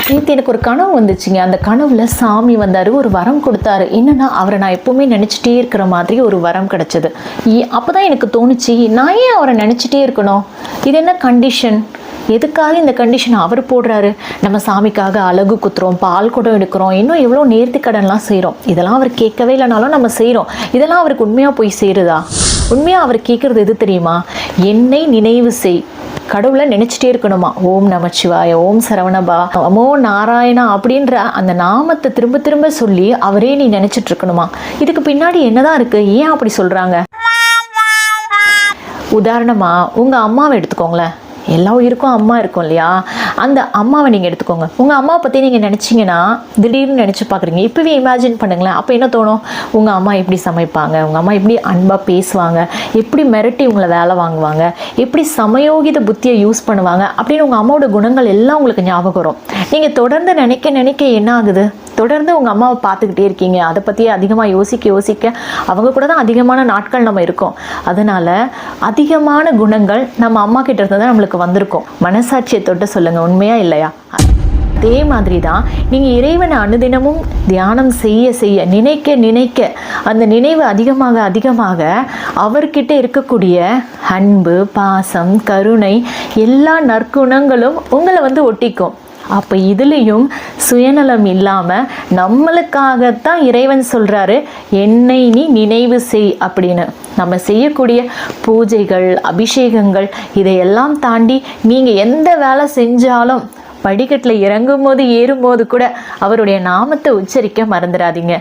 நேற்று எனக்கு ஒரு கனவு வந்துச்சுங்க. அந்த கனவுல சாமி வந்தார், ஒரு வரம் கொடுத்தாரு. என்னன்னா, அவரை நான் எப்பவுமே நினச்சிட்டே இருக்கிற மாதிரி ஒரு வரம் கிடைச்சது. அப்போ தான் எனக்கு தோணுச்சு, நான் ஏன் அவரை நினச்சிட்டே இருக்கணும்? இது என்ன கண்டிஷன்? எதுக்காக இந்த கண்டிஷன் அவர் போடுறாரு? நம்ம சாமிக்காக அழகு குத்துறோம், பால் குடம் எடுக்கிறோம், இன்னும் எவ்வளோ நேர்த்தி கடன்லாம் செய்கிறோம். இதெல்லாம் அவர் கேட்கவே இல்லைனாலும் நம்ம செய்கிறோம். இதெல்லாம் அவருக்கு உண்மையாக போய் சேருதா? உண்மையாக அவர் கேட்குறது எது தெரியுமா? என்னை நினைவு செய். கடவுளை நினச்சிட்டே இருக்கணுமா? ஓம் நமச்சிவாய, ஓம் சரவணபா, நமோ நாராயணா அப்படின்ற அந்த நாமத்தை திரும்ப திரும்ப சொல்லி அவரே நீ நினச்சிட்டு இருக்கணுமா? இதுக்கு பின்னாடி என்னதான் இருக்கு? ஏன் அப்படி சொல்கிறாங்க? உதாரணமாக உங்கள் அம்மாவை எடுத்துக்கோங்களேன். எல்லா உயிருக்கும் அம்மா இருக்கும் இல்லையா? அந்த அம்மாவை நீங்கள் எடுத்துக்கோங்க. உங்கள் அம்மாவை பற்றி நீங்கள் நினச்சிங்கன்னா திடீர்னு நினச்சி பார்க்குறீங்க. இப்போவே இமேஜின் பண்ணுங்களேன். அப்போ என்ன தோணும்? உங்கள் அம்மா எப்படி சமைப்பாங்க, உங்கள் அம்மா எப்படி அன்பாக பேசுவாங்க, எப்படி மிரட்டி உங்களை வேலை வாங்குவாங்க, எப்படி சமயோகித புத்தியை யூஸ் பண்ணுவாங்க அப்படின்னு உங்கள் அம்மாவோட குணங்கள் எல்லாம் உங்களுக்கு ஞாபகம் வரும். நீங்கள் தொடர்ந்து நினைக்க நினைக்க என்ன ஆகுது? தொடர்ந்து உங்கள் அம்மாவை பார்த்துக்கிட்டே இருக்கீங்க. அதை பற்றியே அதிகமாக யோசிக்க அவங்க கூட தான் அதிகமான நாட்கள் நம்ம இருக்கோம். அதனால் அதிகமான குணங்கள் நம்ம அம்மா கிட்ட இருந்து தான் நம்மளுக்கு வந்திருக்கும். மனசாட்சியை தொட்டு சொல்லுங்கள், உண்மையா இல்லையா? அதே மாதிரி தான் நீங்கள் இறைவனை அனுதினமும் தியானம் செய்ய நினைக்க அந்த நினைவு அதிகமாக அவர்கிட்ட இருக்கக்கூடிய அன்பு, பாசம், கருணை எல்லா நற்குணங்களும் உங்களை வந்து ஒட்டிக்கும். அப்போ இதுலேயும் சுயநலம் இல்லாமல் நம்மளுக்காகத்தான் இறைவன் சொல்கிறாரு, என்னை நீ நினைவு செய் அப்படின்னு. நம்ம செய்யக்கூடிய பூஜைகள், அபிஷேகங்கள் இதையெல்லாம் தாண்டி நீங்கள் எந்த வேலை செஞ்சாலும் படிக்கட்டில் இறங்கும்போது ஏறும்போது கூட அவருடைய நாமத்தை உச்சரிக்க மறந்துடாதீங்க.